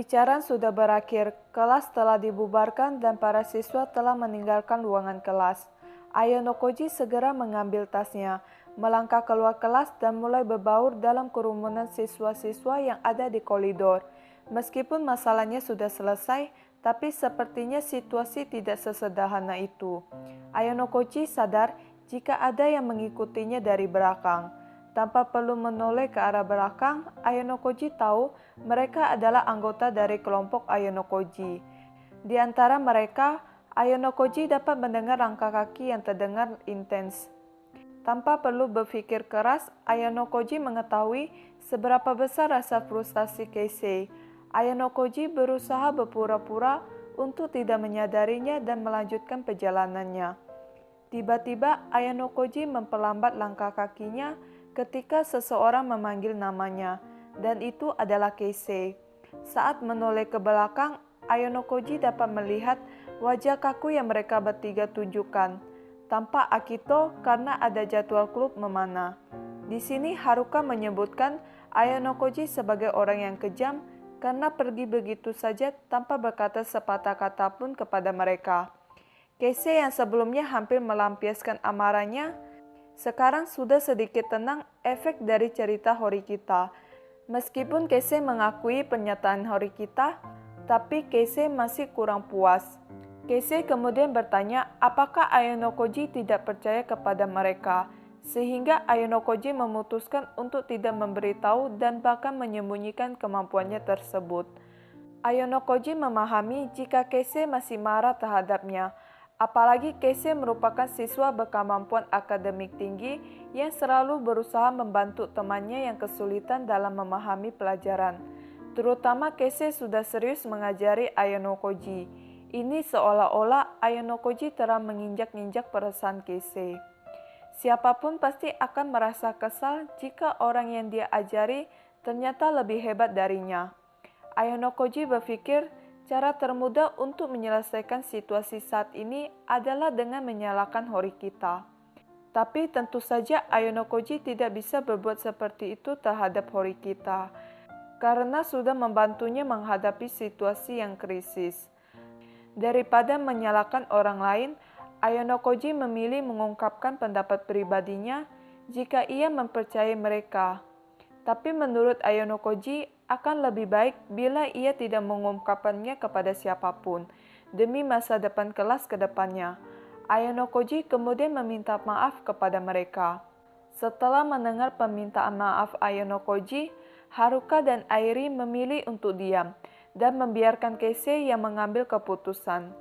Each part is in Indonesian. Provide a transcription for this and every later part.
Pembicaraan sudah berakhir, kelas telah dibubarkan dan para siswa telah meninggalkan ruangan kelas. Ayanokoji segera mengambil tasnya, melangkah keluar kelas dan mulai berbaur dalam kerumunan siswa-siswa yang ada di koridor. Meskipun masalahnya sudah selesai, tapi sepertinya situasi tidak sesederhana itu. Ayanokoji sadar jika ada yang mengikutinya dari belakang. Tanpa perlu menoleh ke arah belakang, Ayanokoji tahu mereka adalah anggota dari kelompok Ayanokoji. Di antara mereka, Ayanokoji dapat mendengar langkah kaki yang terdengar intens. Tanpa perlu berpikir keras, Ayanokoji mengetahui seberapa besar rasa frustasi Keisei. Ayanokoji berusaha berpura-pura untuk tidak menyadarinya dan melanjutkan perjalanannya. Tiba-tiba Ayanokoji memperlambat langkah kakinya ketika seseorang memanggil namanya, dan itu adalah Keisei. Saat menoleh ke belakang, Ayanokoji dapat melihat wajah kaku yang mereka bertiga tunjukkan. Tanpa Akito karena ada jadwal klub memanah. Di sini Haruka menyebutkan Ayanokoji sebagai orang yang kejam karena pergi begitu saja tanpa berkata sepatah kata pun kepada mereka. Keisei yang sebelumnya hampir melampiaskan amarahnya, sekarang sudah sedikit tenang efek dari cerita Horikita. Meskipun Keisei mengakui pernyataan Horikita, tapi Keisei masih kurang puas. Keisei kemudian bertanya apakah Ayanokoji tidak percaya kepada mereka, sehingga Ayanokoji memutuskan untuk tidak memberitahu dan bahkan menyembunyikan kemampuannya tersebut. Ayanokoji memahami jika Keisei masih marah terhadapnya, apalagi Keisei merupakan siswa berkemampuan akademik tinggi yang selalu berusaha membantu temannya yang kesulitan dalam memahami pelajaran. Terutama Keisei sudah serius mengajari Ayanokoji. Ini seolah-olah Ayanokoji telah menginjak-injak perasaan Keisei. Siapapun pasti akan merasa kesal jika orang yang dia ajari ternyata lebih hebat darinya. Ayanokoji berpikir cara termudah untuk menyelesaikan situasi saat ini adalah dengan menyalahkan Horikita. Tapi tentu saja Ayanokoji tidak bisa berbuat seperti itu terhadap Horikita, karena sudah membantunya menghadapi situasi yang krisis. Daripada menyalahkan orang lain, Ayanokoji memilih mengungkapkan pendapat pribadinya jika ia mempercayai mereka. Tapi menurut Ayanokoji, akan lebih baik bila ia tidak mengungkapkannya kepada siapapun, demi masa depan kelas ke depannya. Ayanokoji kemudian meminta maaf kepada mereka. Setelah mendengar permintaan maaf Ayanokoji, Haruka dan Airi memilih untuk diam dan membiarkan Keisei yang mengambil keputusan.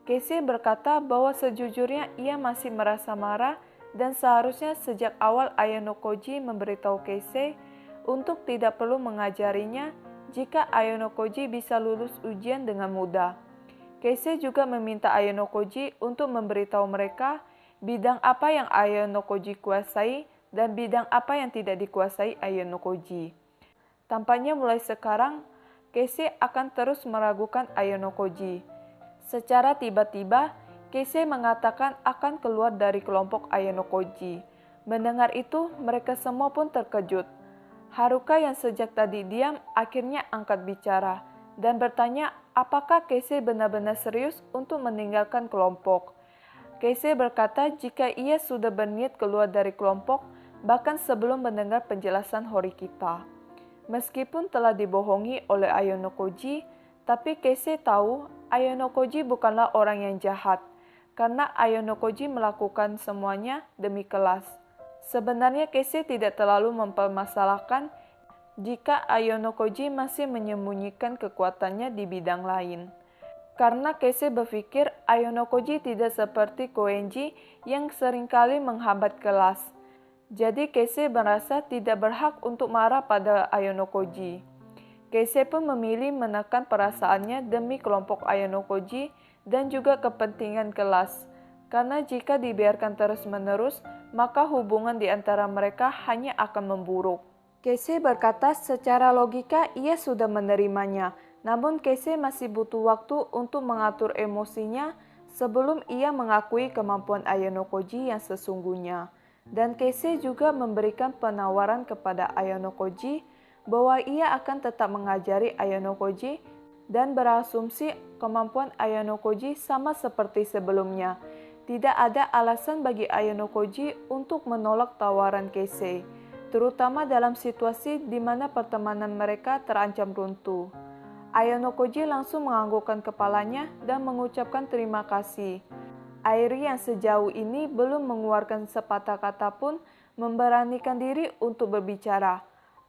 Keisei berkata bahwa sejujurnya ia masih merasa marah dan seharusnya sejak awal Ayanokoji memberitahu Keisei untuk tidak perlu mengajarinya jika Ayanokoji bisa lulus ujian dengan mudah. Keisei juga meminta Ayanokoji untuk memberitahu mereka bidang apa yang Ayanokoji kuasai dan bidang apa yang tidak dikuasai Ayanokoji. Tampaknya mulai sekarang, Keisei akan terus meragukan Ayanokoji. Secara tiba-tiba, Keisei mengatakan akan keluar dari kelompok Ayanokoji. Mendengar itu, mereka semua pun terkejut. Haruka yang sejak tadi diam akhirnya angkat bicara dan bertanya apakah Keisei benar-benar serius untuk meninggalkan kelompok. Keisei berkata jika ia sudah berniat keluar dari kelompok bahkan sebelum mendengar penjelasan Horikita. Meskipun telah dibohongi oleh Ayanokoji, tapi Keisei tahu Ayanokoji bukanlah orang yang jahat, karena Ayanokoji melakukan semuanya demi kelas. Sebenarnya Keisei tidak terlalu mempermasalahkan jika Ayanokoji masih menyembunyikan kekuatannya di bidang lain. Karena Keisei berpikir Ayanokoji tidak seperti Koenji yang seringkali menghambat kelas. Jadi Keisei merasa tidak berhak untuk marah pada Ayanokoji. Keisei pun memilih menekan perasaannya demi kelompok Ayanokoji dan juga kepentingan kelas. Karena jika dibiarkan terus-menerus, maka hubungan di antara mereka hanya akan memburuk. Keisei berkata secara logika ia sudah menerimanya, namun Keisei masih butuh waktu untuk mengatur emosinya sebelum ia mengakui kemampuan Ayanokoji yang sesungguhnya. Dan Keisei juga memberikan penawaran kepada Ayanokoji bahwa ia akan tetap mengajari Ayanokoji dan berasumsi kemampuan Ayano Koji sama seperti sebelumnya. Tidak ada alasan bagi Ayano Koji untuk menolak tawaran Keisei, terutama dalam situasi di mana pertemanan mereka terancam runtuh. Ayano Koji langsung menganggukkan kepalanya dan mengucapkan terima kasih. Airi yang sejauh ini belum mengeluarkan sepatah kata pun memberanikan diri untuk berbicara.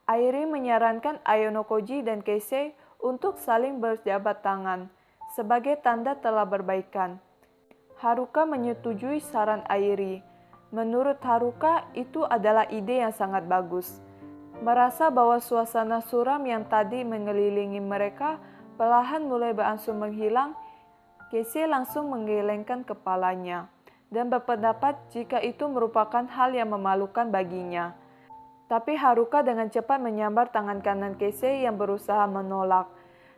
Airi menyarankan Ayano Koji dan Keisei untuk saling berjabat tangan sebagai tanda telah berbaikan. Haruka menyetujui saran Airi. Menurut Haruka, itu adalah ide yang sangat bagus. Merasa bahwa suasana suram yang tadi mengelilingi mereka perlahan mulai berangsur menghilang, Keisei langsung menggelengkan kepalanya dan berpendapat jika itu merupakan hal yang memalukan baginya. Tapi Haruka dengan cepat menyambar tangan kanan Keisei yang berusaha menolak.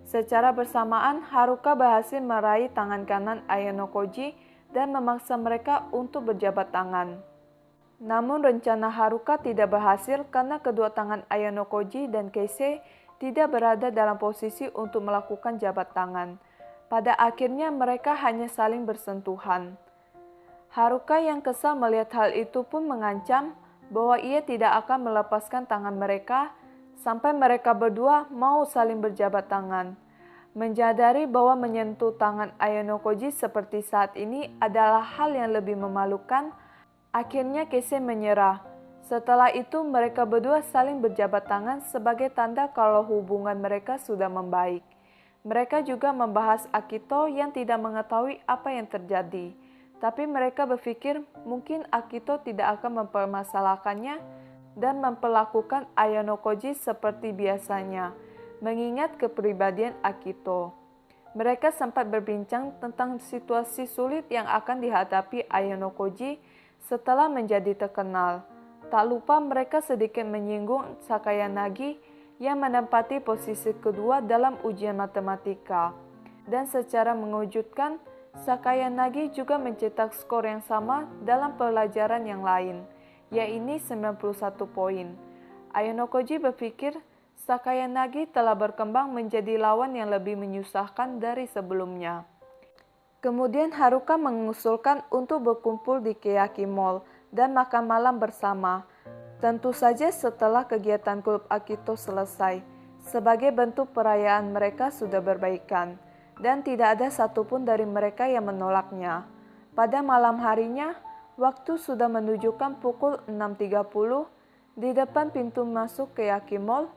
Secara bersamaan, Haruka berhasil meraih tangan kanan Ayano Koji dan memaksa mereka untuk berjabat tangan. Namun rencana Haruka tidak berhasil karena kedua tangan Ayano Koji dan Keisei tidak berada dalam posisi untuk melakukan jabat tangan. Pada akhirnya mereka hanya saling bersentuhan. Haruka yang kesal melihat hal itu pun mengancam bahwa ia tidak akan melepaskan tangan mereka sampai mereka berdua mau saling berjabat tangan. Menyadari bahwa menyentuh tangan Ayano Koji seperti saat ini adalah hal yang lebih memalukan, akhirnya Keisei menyerah. Setelah itu mereka berdua saling berjabat tangan sebagai tanda kalau hubungan mereka sudah membaik. Mereka juga membahas Akito yang tidak mengetahui apa yang terjadi. Tapi mereka berpikir mungkin Akito tidak akan mempermasalahkannya dan memperlakukan Ayano Koji seperti biasanya, mengingat kepribadian Akito. Mereka sempat berbincang tentang situasi sulit yang akan dihadapi Ayano Koji setelah menjadi terkenal. Tak lupa mereka sedikit menyinggung Sakayanagi yang menempati posisi kedua dalam ujian matematika. Dan secara mengejutkan, Sakayanagi juga mencetak skor yang sama dalam pelajaran yang lain, yaitu 91 poin. Ayano Koji berpikir Sakayanagi telah berkembang menjadi lawan yang lebih menyusahkan dari sebelumnya. Kemudian Haruka mengusulkan untuk berkumpul di Keaki Mall dan makan malam bersama. Tentu saja setelah kegiatan klub Akito selesai, sebagai bentuk perayaan mereka sudah berbaikan, dan tidak ada satupun dari mereka yang menolaknya. Pada malam harinya, waktu sudah menunjukkan pukul 6.30, di depan pintu masuk Keaki Mall,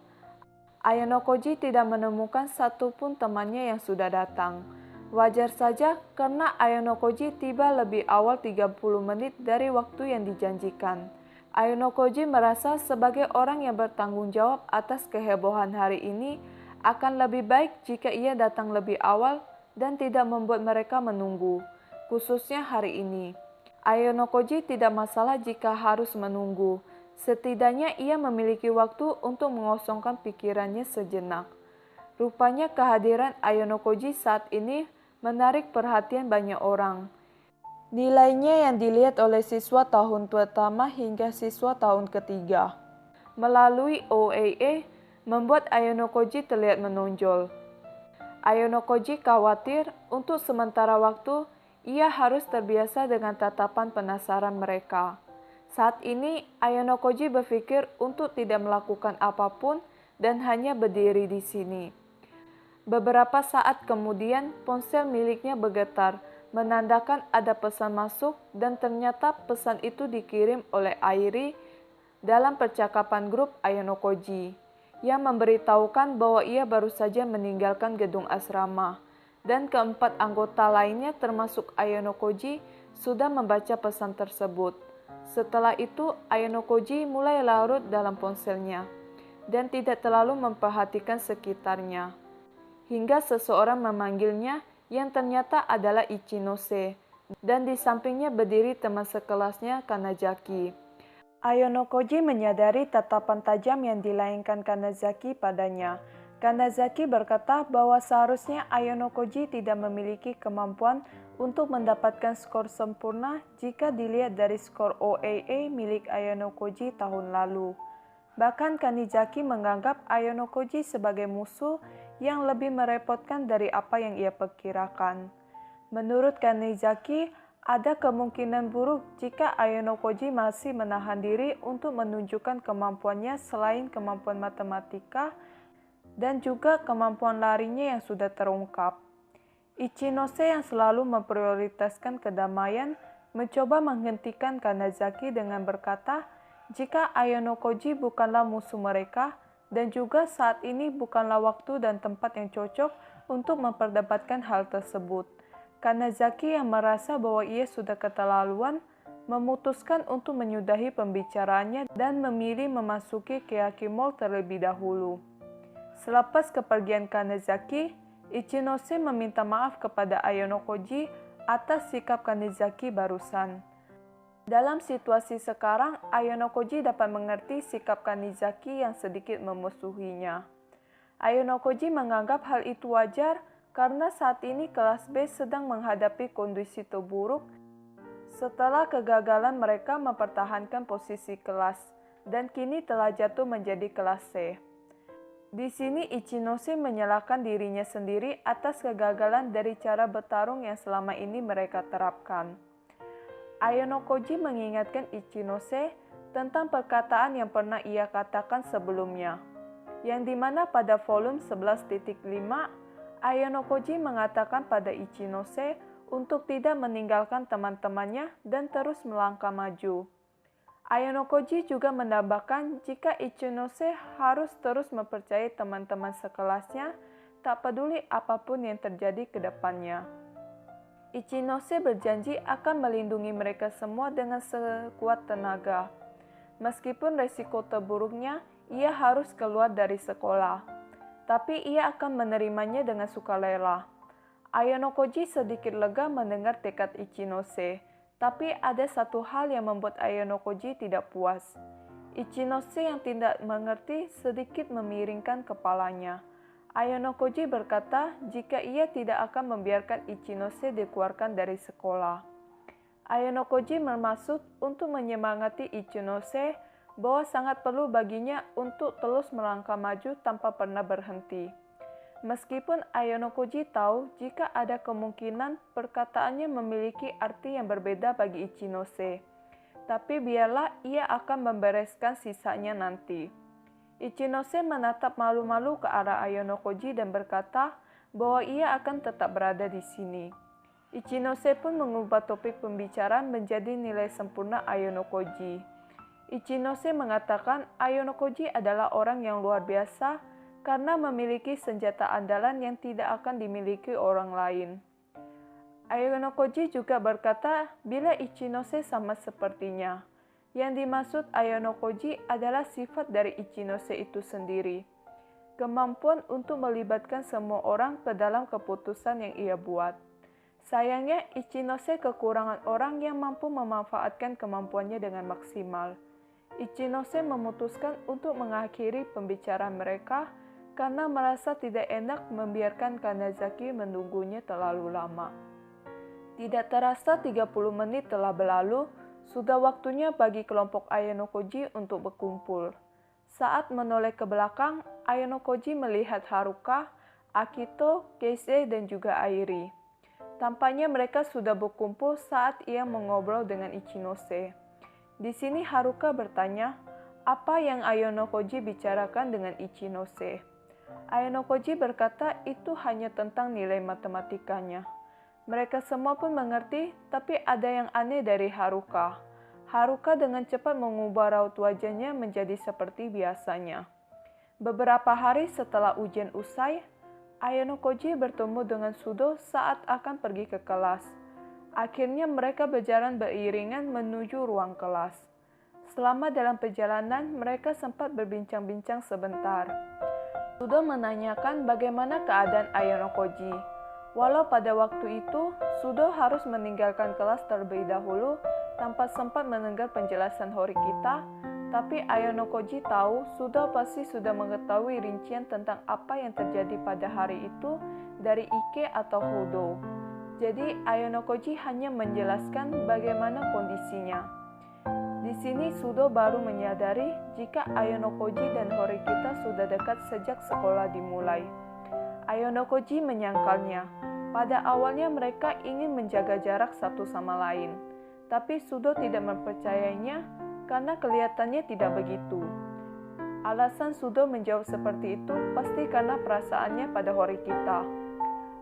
Ayano Koji tidak menemukan satupun temannya yang sudah datang. Wajar saja karena Ayano Koji tiba lebih awal 30 menit dari waktu yang dijanjikan. Ayano Koji merasa sebagai orang yang bertanggung jawab atas kehebohan hari ini akan lebih baik jika ia datang lebih awal dan tidak membuat mereka menunggu, khususnya hari ini. Ayano Koji tidak masalah jika harus menunggu, setidaknya ia memiliki waktu untuk mengosongkan pikirannya sejenak. Rupanya kehadiran Ayano Koji saat ini menarik perhatian banyak orang. Nilainya yang dilihat oleh siswa tahun pertama hingga siswa tahun ketiga. Melalui OAA, membuat Ayano Koji terlihat menonjol. Ayano Koji khawatir untuk sementara waktu ia harus terbiasa dengan tatapan penasaran mereka. Saat ini, Ayano Koji berpikir untuk tidak melakukan apapun dan hanya berdiri di sini. Beberapa saat kemudian, ponsel miliknya bergetar, menandakan ada pesan masuk dan ternyata pesan itu dikirim oleh Airi dalam percakapan grup Ayano Koji yang memberitahukan bahwa ia baru saja meninggalkan gedung asrama dan keempat anggota lainnya termasuk Ayano Koji sudah membaca pesan tersebut. Setelah itu Ayano Koji mulai larut dalam ponselnya dan tidak terlalu memperhatikan sekitarnya hingga seseorang memanggilnya yang ternyata adalah Ichinose, dan di sampingnya berdiri teman sekelasnya Kanazaki. Ayano Koji menyadari tatapan tajam yang dilayangkan Kanazaki padanya. Kanazaki berkata bahwa seharusnya Ayano Koji tidak memiliki kemampuan untuk mendapatkan skor sempurna jika dilihat dari skor OAA milik Ayano Koji tahun lalu. Bahkan Kanizaki menganggap Ayano Koji sebagai musuh yang lebih merepotkan dari apa yang ia perkirakan. Menurut Kanezaki, ada kemungkinan buruk jika Ayanokoji masih menahan diri untuk menunjukkan kemampuannya selain kemampuan matematika dan juga kemampuan larinya yang sudah terungkap. Ichinose yang selalu memprioritaskan kedamaian mencoba menghentikan Kanezaki dengan berkata, jika Ayanokoji bukanlah musuh mereka, dan juga saat ini bukanlah waktu dan tempat yang cocok untuk memperdebatkan hal tersebut. Kanezaki yang merasa bahwa ia sudah keterlaluan, memutuskan untuk menyudahi pembicaraannya dan memilih memasuki Keaki Mall terlebih dahulu. Selepas kepergian Kanezaki, Ichinose meminta maaf kepada Ayanokoji atas sikap Kanezaki barusan. Dalam situasi sekarang, Ayanokoji dapat mengerti sikap Kanezaki yang sedikit memusuhinya. Ayanokoji menganggap hal itu wajar karena saat ini kelas B sedang menghadapi kondisi terburuk setelah kegagalan mereka mempertahankan posisi kelas dan kini telah jatuh menjadi kelas C. Di sini Ichinose menyalahkan dirinya sendiri atas kegagalan dari cara bertarung yang selama ini mereka terapkan. Ayanokoji mengingatkan Ichinose tentang perkataan yang pernah ia katakan sebelumnya, yang dimana pada volume 11.5, Ayanokoji mengatakan pada Ichinose untuk tidak meninggalkan teman-temannya dan terus melangkah maju. Ayanokoji juga menambahkan jika Ichinose harus terus mempercayai teman-teman sekelasnya, tak peduli apapun yang terjadi ke depannya. Ichinose berjanji akan melindungi mereka semua dengan sekuat tenaga. Meskipun resiko terburuknya, ia harus keluar dari sekolah. Tapi ia akan menerimanya dengan sukarela. Ayanokoji sedikit lega mendengar tekad Ichinose. Tapi ada satu hal yang membuat Ayanokoji tidak puas. Ichinose yang tidak mengerti sedikit memiringkan kepalanya. Ayanokoji berkata jika ia tidak akan membiarkan Ichinose dikeluarkan dari sekolah. Ayanokoji bermaksud untuk menyemangati Ichinose bahwa sangat perlu baginya untuk terus melangkah maju tanpa pernah berhenti. Meskipun Ayanokoji tahu jika ada kemungkinan perkataannya memiliki arti yang berbeda bagi Ichinose, tapi biarlah ia akan membereskan sisanya nanti. Ichinose menatap malu-malu ke arah Ayanokoji dan berkata bahwa ia akan tetap berada di sini. Ichinose pun mengubah topik pembicaraan menjadi nilai sempurna Ayanokoji. Ichinose mengatakan Ayanokoji adalah orang yang luar biasa karena memiliki senjata andalan yang tidak akan dimiliki orang lain. Ayanokoji juga berkata bila Ichinose sama sepertinya. Yang dimaksud Ayanokoji adalah sifat dari Ichinose itu sendiri. Kemampuan untuk melibatkan semua orang ke dalam keputusan yang ia buat. Sayangnya Ichinose kekurangan orang yang mampu memanfaatkan kemampuannya dengan maksimal. Ichinose memutuskan untuk mengakhiri pembicaraan mereka karena merasa tidak enak membiarkan Kanezaki menunggunya terlalu lama. Tidak terasa 30 menit telah berlalu, sudah waktunya bagi kelompok Ayanokoji untuk berkumpul. Saat menoleh ke belakang, Ayanokoji melihat Haruka, Akito, Keisei, dan juga Airi. Tampaknya mereka sudah berkumpul saat ia mengobrol dengan Ichinose. Di sini Haruka bertanya, apa yang Ayanokoji bicarakan dengan Ichinose? Ayanokoji berkata itu hanya tentang nilai matematikanya. Mereka semua pun mengerti, tapi ada yang aneh dari Haruka. Haruka dengan cepat mengubah raut wajahnya menjadi seperti biasanya. Beberapa hari setelah ujian usai, Ayanokoji bertemu dengan Sudo saat akan pergi ke kelas. Akhirnya mereka berjalan beriringan menuju ruang kelas. Selama dalam perjalanan, mereka sempat berbincang-bincang sebentar. Sudo menanyakan bagaimana keadaan Ayanokoji. Walau pada waktu itu, Sudo harus meninggalkan kelas terlebih dahulu tanpa sempat mendengar penjelasan Horikita, tapi Ayanokoji tahu Sudo pasti sudah mengetahui rincian tentang apa yang terjadi pada hari itu dari Ike atau Hodo. Jadi Ayanokoji hanya menjelaskan bagaimana kondisinya. Di sini Sudo baru menyadari jika Ayanokoji dan Horikita sudah dekat sejak sekolah dimulai. Ayonokoji menyangkalnya. Pada awalnya mereka ingin menjaga jarak satu sama lain, tapi Sudo tidak mempercayainya karena kelihatannya tidak begitu. Alasan Sudo menjawab seperti itu pasti karena perasaannya pada Horikita.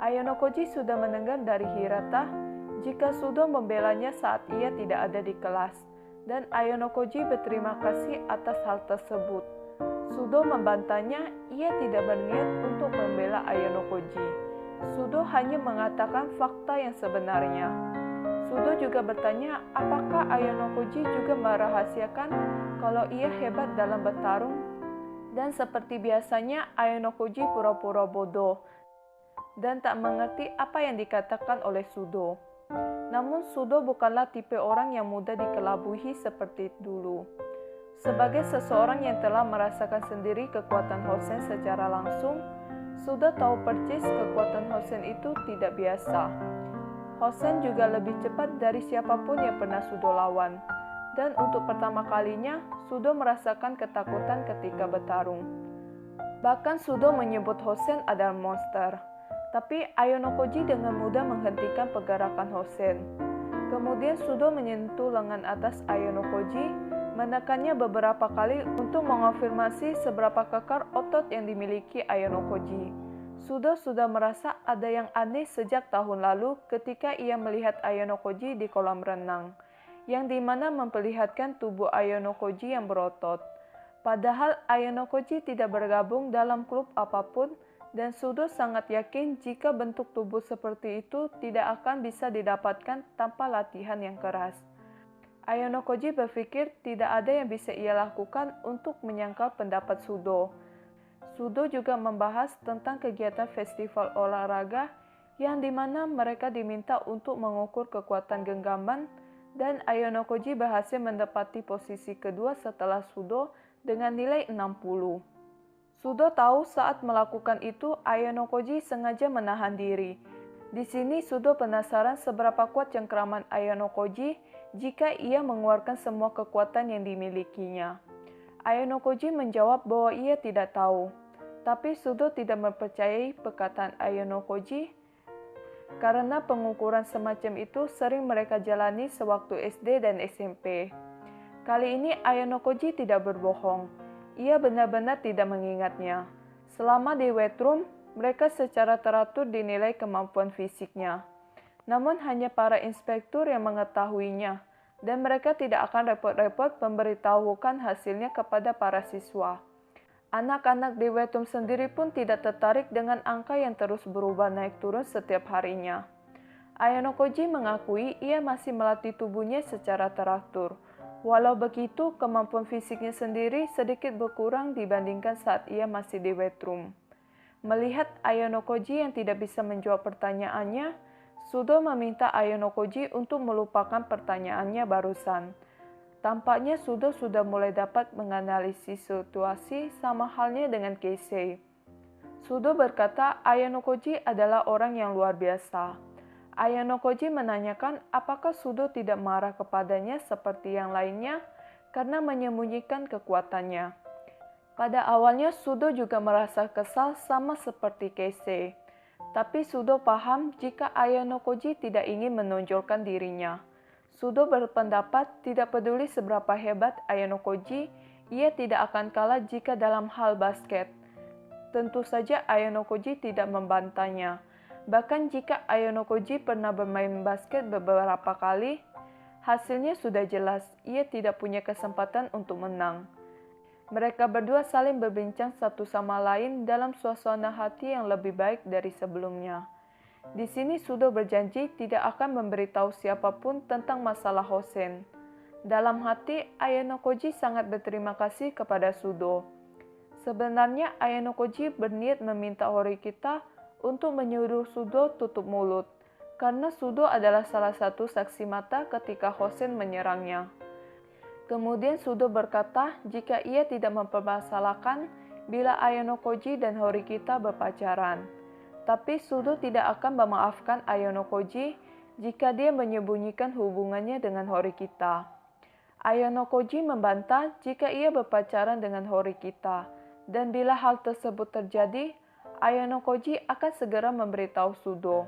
Ayonokoji sudah mendengar dari Hirata jika Sudo membelanya saat ia tidak ada di kelas, dan Ayonokoji berterima kasih atas hal tersebut. Sudo membantahnya ia tidak berniat untuk membela Ayonokoji. Sudo hanya mengatakan fakta yang sebenarnya. Sudo juga bertanya apakah Ayonokoji juga merahasiakan kalau ia hebat dalam bertarung, dan seperti biasanya Ayonokoji pura-pura bodoh dan tak mengerti apa yang dikatakan oleh Sudo. Namun Sudo bukanlah tipe orang yang mudah dikelabuhi seperti dulu. Sebagai seseorang yang telah merasakan sendiri kekuatan Hosen secara langsung, Sudo tahu persis kekuatan Hosen itu tidak biasa. Hosen juga lebih cepat dari siapapun yang pernah Sudo lawan. Dan untuk pertama kalinya, Sudo merasakan ketakutan ketika bertarung. Bahkan Sudo menyebut Hosen adalah monster. Tapi Ayonokoji dengan mudah menghentikan pergerakan Hosen. Kemudian Sudo menyentuh lengan atas Ayonokoji, menekannya beberapa kali untuk mengonfirmasi seberapa kekar otot yang dimiliki Ayonokoji. Sudo sudah merasa ada yang aneh sejak tahun lalu ketika ia melihat Ayonokoji di kolam renang, yang dimana memperlihatkan tubuh Ayonokoji yang berotot. Padahal Ayonokoji tidak bergabung dalam klub apapun, dan Sudo sangat yakin jika bentuk tubuh seperti itu tidak akan bisa didapatkan tanpa latihan yang keras. Ayonokoji berpikir tidak ada yang bisa ia lakukan untuk menyangkal pendapat Sudo. Sudo juga membahas tentang kegiatan festival olahraga yang dimana mereka diminta untuk mengukur kekuatan genggaman, dan Ayonokoji berhasil mendapati posisi kedua setelah Sudo dengan nilai 60. Sudo tahu saat melakukan itu Ayonokoji sengaja menahan diri. Di sini Sudo penasaran seberapa kuat cengkraman Ayonokoji jika ia mengeluarkan semua kekuatan yang dimilikinya. Ayonokoji menjawab bahwa ia tidak tahu. Tapi Sudo tidak mempercayai perkataan Ayonokoji karena pengukuran semacam itu sering mereka jalani sewaktu SD dan SMP. Kali ini Ayonokoji tidak berbohong. Ia benar-benar tidak mengingatnya. Selama di wet room, mereka secara teratur dinilai kemampuan fisiknya. Namun hanya para inspektur yang mengetahuinya, dan mereka tidak akan repot-repot memberitahukan hasilnya kepada para siswa. Anak-anak di wet room sendiri pun tidak tertarik dengan angka yang terus berubah naik turun setiap harinya. Ayonokoji mengakui ia masih melatih tubuhnya secara teratur. Walau begitu, kemampuan fisiknya sendiri sedikit berkurang dibandingkan saat ia masih di wet room. Melihat Ayonokoji yang tidak bisa menjawab pertanyaannya, Sudo meminta Ayonokoji untuk melupakan pertanyaannya barusan. Tampaknya Sudo sudah mulai dapat menganalisis situasi sama halnya dengan Keisei. Sudo berkata Ayonokoji adalah orang yang luar biasa. Ayonokoji menanyakan apakah Sudo tidak marah kepadanya seperti yang lainnya karena menyembunyikan kekuatannya. Pada awalnya Sudo juga merasa kesal sama seperti Keisei. Tapi Sudo paham jika Ayonokoji tidak ingin menonjolkan dirinya. Sudo berpendapat tidak peduli seberapa hebat Ayonokoji, ia tidak akan kalah jika dalam hal basket. Tentu saja Ayonokoji tidak membantahnya. Bahkan jika Ayonokoji pernah bermain basket beberapa kali, hasilnya sudah jelas, ia tidak punya kesempatan untuk menang. Mereka berdua saling berbincang satu sama lain dalam suasana hati yang lebih baik dari sebelumnya. Di sini Sudo berjanji tidak akan memberitahu siapapun tentang masalah Hosen. Dalam hati, Ayonokoji sangat berterima kasih kepada Sudo. Sebenarnya Ayonokoji berniat meminta Horikita untuk menyuruh Sudo tutup mulut, karena Sudo adalah salah satu saksi mata ketika Hosen menyerangnya. Kemudian Sudo berkata jika ia tidak mempermasalahkan bila Ayonokoji dan Horikita berpacaran. Tapi Sudo tidak akan memaafkan Ayonokoji jika dia menyembunyikan hubungannya dengan Horikita. Ayonokoji membantah jika ia berpacaran dengan Horikita, dan bila hal tersebut terjadi, Ayonokoji akan segera memberitahu Sudo.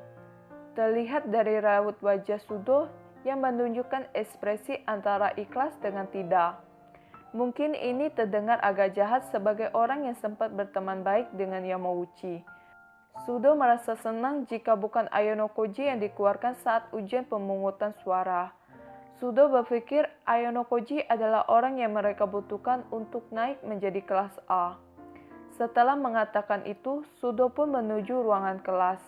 Terlihat dari raut wajah Sudo yang menunjukkan ekspresi antara ikhlas dengan tidak. Mungkin ini terdengar agak jahat sebagai orang yang sempat berteman baik dengan Yamauchi. Sudo merasa senang jika bukan Ayonokoji yang dikeluarkan saat ujian pemungutan suara. Sudo berpikir Ayonokoji adalah orang yang mereka butuhkan untuk naik menjadi kelas A. Setelah mengatakan itu, Sudo pun menuju ruangan kelas.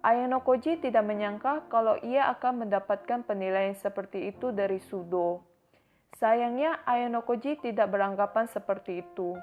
Ayonokoji tidak menyangka kalau ia akan mendapatkan penilaian seperti itu dari Sudo. Sayangnya, Ayonokoji tidak beranggapan seperti itu.